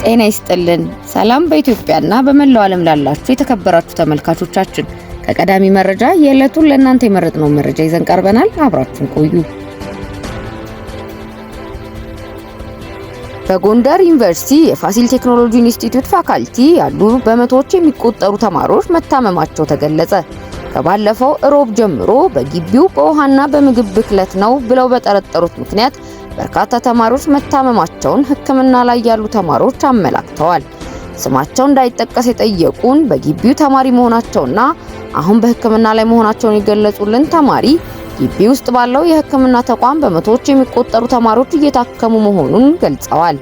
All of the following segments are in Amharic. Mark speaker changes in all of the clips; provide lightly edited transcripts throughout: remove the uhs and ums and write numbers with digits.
Speaker 1: ጤና ይስጥልን። ሰላም በኢትዮጵያና በመላው ዓለም ላላችሁ የተከበራችሁ ተመልካቾቻችን፣ ከቀዳሚ መረጃ የዕለቱን ለእናንተ የመረጥነው መረጃ ይዘን ቀርበናል። አብራችሁን ቆዩ። በጎንደር ዩኒቨርሲቲ የፋሲል ቴክኖሎጂ ኢንስቲትዩት ፋካልቲ ያሉ በመቶዎች የሚቆጠሩ ተማሪዎች መታመማቸው ተገለጸ። ከባለፈው ሮብ ጀምሮ በግቢው በውሃና በምግብ ብክለት ነው ብለው በጠረጠሩት ምክንያት በርካታ ተማሪዎች መታመማቸውን ሕክምና ላይ ያሉ ተማሪዎች አመላክተዋል። ስማቸው እንዳይጠቀስ የጠየቁን በግቢው ተማሪ መሆናቸውና አሁን በሕክምና ላይ መሆናቸውን የገለጹልን ተማሪ ግቢ ውስጥ ባለው የሕክምና ተቋም በመቶዎች የሚቆጠሩ ተማሪዎች እየታከሙ መሆኑን ገልጸዋል።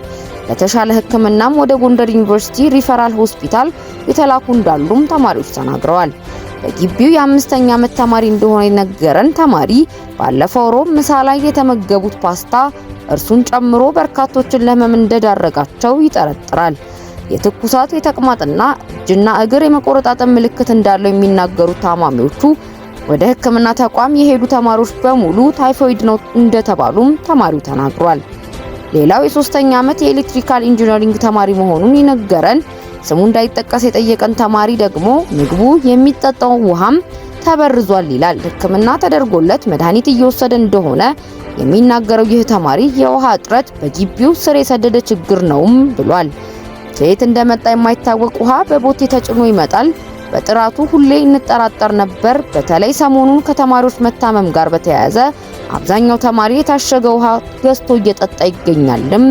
Speaker 1: ለተሻለ ሕክምናም ወደ ጎንደር ዩኒቨርሲቲ ሪፈራል ሆስፒታል የተላኩ እንዳሉም ተማሪዎች ተናግረዋል። በግቢው የ5ኛ ዓመት ተማሪ እንደሆነ የነገረን ተማሪ ባለፈው ሮብ ምሳ ላይ የተመገቡት ፓስታ እርሱን ጨምሮ በርካቶችን ለህመም እንደዳረጋቸው ይጠረጥራል። የትኩሳት፣ የተቅማጥና እጅና እግር የመቆረጣጠም ምልክት እንዳለው የሚናገሩት ታማሚዎቹ ወደ ሕክምና ተቋም የሄዱ ተማሪዎች በሙሉ ታይፎይድ ነው እንደተባሉም ተማሪው ተናግሯል። ሌላው የ3ኛ ዓመት የኤሌክትሪካል ኢንጂነሪንግ ተማሪ መሆኑን የነገረን ስሙ እንዳይጠቀስ የጠየቀን ተማሪ ደግሞ ምግቡ፣ የሚጠጣው ውሃም ተበርዟል ይላል። ሕክምና ተደርጎለት መድኃኒት እየወሰደ እንደሆነ የሚናገረው ይህ ተማሪ የውሃ እጥረት በግቢው ስር የሰደደ ችግር ነውም ብሏል። ከየት እንደመጣ የማይታወቅ ውሃ በቦቴ ተጭኖ ይመጣል። በጥራቱ ሁሌ እንጠራጠር ነበር። በተለይ ሰሞኑን ከተማሪዎች መታመም ጋር በተያያዘ አብዛኛው ተማሪ የታሸገ ውሃ ገዝቶ እየጠጣ ይገኛልም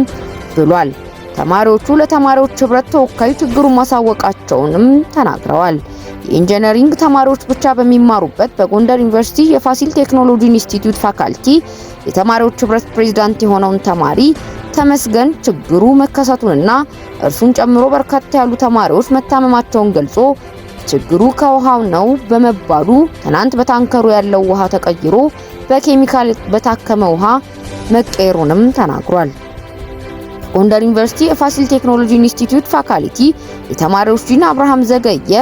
Speaker 1: ብሏል። ተማሪዎቹ ለተማሪዎች ህብረት ተወካዩ ችግሩን ማሳወቃቸውንም ተናግረዋል። የኢንጂነሪንግ ተማሪዎች ብቻ በሚማሩበት በጎንደር ዩኒቨርሲቲ የፋሲል ቴክኖሎጂ ኢንስቲትዩት ፋካልቲ የተማሪዎች ህብረት ፕሬዝዳንት የሆነውን ተማሪ ተመስገን ችግሩ መከሰቱንና እርሱን ጨምሮ በርካታ ያሉ ተማሪዎች መታመማቸውን ገልጾ ችግሩ ከውሃው ነው በመባሉ ትናንት በታንከሩ ያለው ውሃ ተቀይሮ በኬሚካል በታከመ ውሃ መቀየሩንም ተናግሯል። ጎንደር ዩኒቨርሲቲ የፋሲል ቴክኖሎጂ ኢንስቲትዩት ፋካልቲ የተማሪዎች ዲን አብርሃም ዘገየ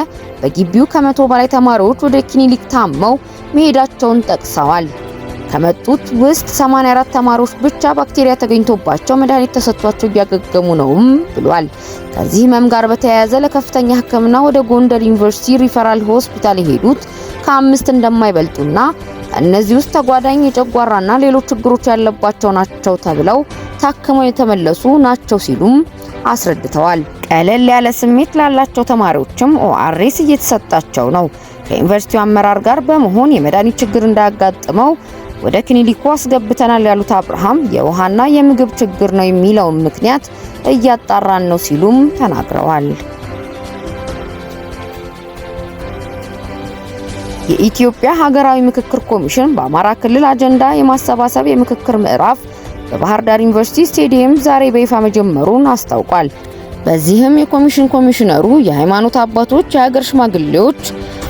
Speaker 1: በግቢው ከ100 በላይ ተማሪዎች ወደ ክሊኒክ ታመው መሄዳቸውን ጠቅሰዋል። ከመጡት ውስጥ 84 ተማሪዎች ብቻ ባክቴሪያ ተገኝቶባቸው መድኃኒት ተሰጥቷቸው እያገገሙ ነውም ብሏል። ከዚህ ህመም ጋር በተያያዘ ለከፍተኛ ሕክምና ወደ ጎንደር ዩኒቨርሲቲ ሪፈራል ሆስፒታል የሄዱት ከ5 እንደማይበልጡና ከእነዚህ ውስጥ ተጓዳኝ የጨጓራና ሌሎች ችግሮች ያለባቸው ናቸው ተብለው ታክመው የተመለሱ ናቸው ሲሉም አስረድተዋል። ቀለል ያለ ስሜት ላላቸው ተማሪዎችም ኦአርኤስ እየተሰጣቸው ነው። ከዩኒቨርሲቲው አመራር ጋር በመሆን የመድኃኒት ችግር እንዳያጋጥመው ወደ ክሊኒኩ አስገብተናል ያሉት አብርሃም የውሃና የምግብ ችግር ነው የሚለውን ምክንያት እያጣራን ነው ሲሉም ተናግረዋል። የኢትዮጵያ ሀገራዊ ምክክር ኮሚሽን በአማራ ክልል አጀንዳ የማሰባሰብ የምክክር ምዕራፍ በባህር ዳር ዩኒቨርሲቲ ስቴዲየም ዛሬ በይፋ መጀመሩን አስታውቋል። በዚህም ኮሚሽነሩ፣ የሃይማኖት አባቶች፣ የሀገር ሽማግሌዎች፣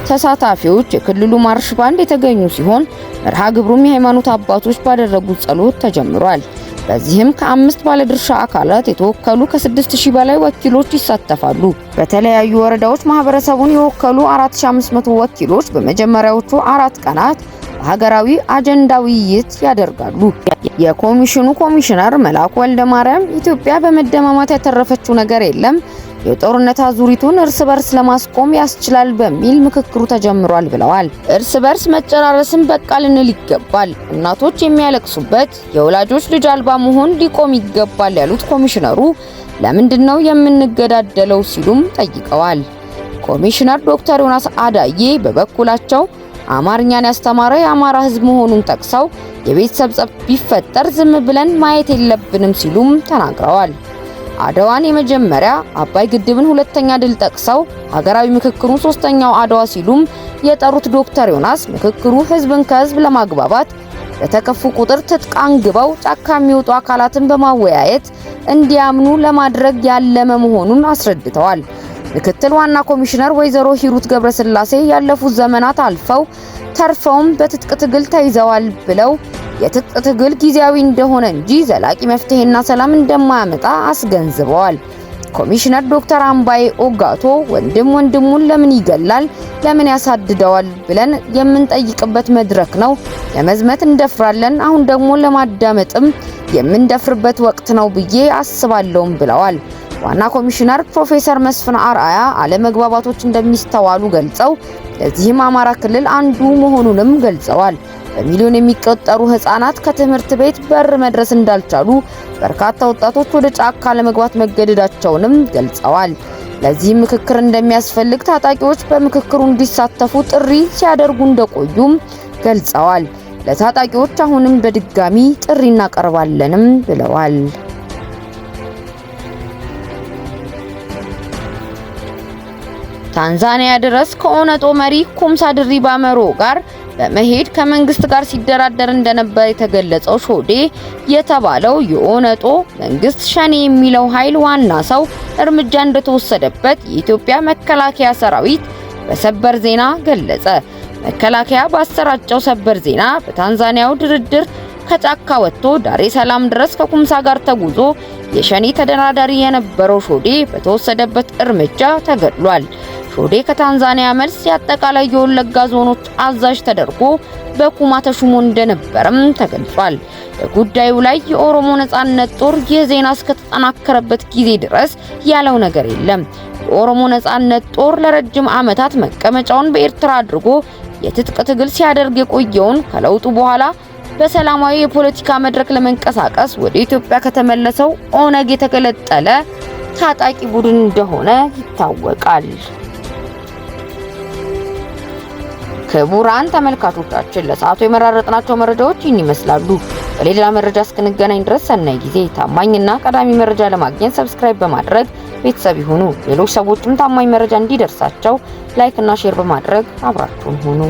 Speaker 1: ተሳታፊዎች፣ የክልሉ ማርሽ ባንድ የተገኙ ሲሆን መርሃ ግብሩም የሃይማኖት አባቶች ባደረጉት ጸሎት ተጀምሯል። በዚህም ከ5 ባለድርሻ አካላት የተወከሉ ከ6000 በላይ ወኪሎች ይሳተፋሉ። በተለያዩ ወረዳዎች ማህበረሰቡን የወከሉ 4500 ወኪሎች በመጀመሪያዎቹ 4 ቀናት ሀገራዊ አጀንዳ ውይይት ያደርጋሉ። የኮሚሽኑ ኮሚሽነር መላኩ ወልደ ማርያም ኢትዮጵያ በመደማማት ያተረፈችው ነገር የለም፣ የጦርነት አዙሪቱን እርስ በርስ ለማስቆም ያስችላል በሚል ምክክሩ ተጀምሯል ብለዋል። እርስ በርስ መጨራረስን በቃ ልንል ይገባል፣ እናቶች የሚያለቅሱበት የወላጆች ልጅ አልባ መሆን ሊቆም ይገባል ያሉት ኮሚሽነሩ ለምንድነው የምንገዳደለው ሲሉም ጠይቀዋል። ኮሚሽነር ዶክተር ዮናስ አዳዬ በበኩላቸው አማርኛን ያስተማረ የአማራ ሕዝብ መሆኑን ጠቅሰው የቤተሰብ ጸብ ቢፈጠር ዝም ብለን ማየት የለብንም ሲሉም ተናግረዋል። አድዋን የመጀመሪያ አባይ ግድብን ሁለተኛ ድል ጠቅሰው ሀገራዊ ምክክሩ 3ኛው አድዋ ሲሉም የጠሩት ዶክተር ዮናስ ምክክሩ ሕዝብን ከሕዝብ ለማግባባት በተከፉ ቁጥር ትጥቅ አንግበው ጫካ የሚወጡ አካላትን በማወያየት እንዲያምኑ ለማድረግ ያለመ መሆኑን አስረድተዋል። ምክትል ዋና ኮሚሽነር ወይዘሮ ሂሩት ገብረስላሴ ያለፉት ዘመናት አልፈው ተርፈውም በትጥቅ ትግል ተይዘዋል ብለው የትጥቅ ትግል ጊዜያዊ እንደሆነ እንጂ ዘላቂ መፍትሄና ሰላም እንደማያመጣ አስገንዝበዋል። ኮሚሽነር ዶክተር አምባዬ ኦጋቶ ወንድም ወንድሙን ለምን ይገላል፣ ለምን ያሳድደዋል ብለን የምንጠይቅበት መድረክ ነው። ለመዝመት እንደፍራለን፣ አሁን ደግሞ ለማዳመጥም የምንደፍርበት ወቅት ነው ብዬ አስባለሁም ብለዋል። ዋና ኮሚሽነር ፕሮፌሰር መስፍን አርአያ አለመግባባቶች እንደሚስተዋሉ ገልጸው ለዚህም አማራ ክልል አንዱ መሆኑንም ገልጸዋል። በሚሊዮን የሚቆጠሩ ህፃናት ከትምህርት ቤት በር መድረስ እንዳልቻሉ፣ በርካታ ወጣቶች ወደ ጫካ ለመግባት መገደዳቸውንም ገልጸዋል። ለዚህ ምክክር እንደሚያስፈልግ ታጣቂዎች በምክክሩ እንዲሳተፉ ጥሪ ሲያደርጉ እንደቆዩም ገልጸዋል። ለታጣቂዎች አሁንም በድጋሚ ጥሪ እናቀርባለንም ብለዋል። ታንዛኒያ ድረስ ከኦነጦ መሪ ኩምሳ ድሪባ መሮ ጋር በመሄድ ከመንግስት ጋር ሲደራደር እንደነበር የተገለጸው ሾዴ የተባለው የኦነጦ መንግስት ሸኔ የሚለው ኃይል ዋና ሰው እርምጃ እንደተወሰደበት የኢትዮጵያ መከላከያ ሰራዊት በሰበር ዜና ገለጸ። መከላከያ ባሰራጨው ሰበር ዜና በታንዛኒያው ድርድር ከጫካ ወጥቶ ዳሬ ሰላም ድረስ ከኩምሳ ጋር ተጉዞ የሸኔ ተደራዳሪ የነበረው ሾዴ በተወሰደበት እርምጃ ተገድሏል። ሾዴ ከታንዛኒያ መልስ የአጠቃላይ የወለጋ ዞኖች አዛዥ ተደርጎ በኩማ ተሹሞ እንደነበረም ተገልጿል። በጉዳዩ ላይ የኦሮሞ ነጻነት ጦር የዜና እስከተጠናከረበት ጊዜ ድረስ ያለው ነገር የለም። የኦሮሞ ነጻነት ጦር ለረጅም ዓመታት መቀመጫውን በኤርትራ አድርጎ የትጥቅ ትግል ሲያደርግ የቆየውን ከለውጡ በኋላ በሰላማዊ የፖለቲካ መድረክ ለመንቀሳቀስ ወደ ኢትዮጵያ ከተመለሰው ኦነግ የተገለጠለ ታጣቂ ቡድን እንደሆነ ይታወቃል። ክቡራን ተመልካቾቻችን ለሰዓቱ የመራረጥናቸው መረጃዎች ይህን ይመስላሉ። በሌላ መረጃ እስክንገናኝ ድረስ ሰናይ ጊዜ። ታማኝና ቀዳሚ መረጃ ለማግኘት ሰብስክራይብ በማድረግ ቤተሰብ ይሁኑ። ሌሎች ሰዎችም ታማኝ መረጃ እንዲደርሳቸው ላይክ እና ሼር በማድረግ አብራችሁን ሁኑ።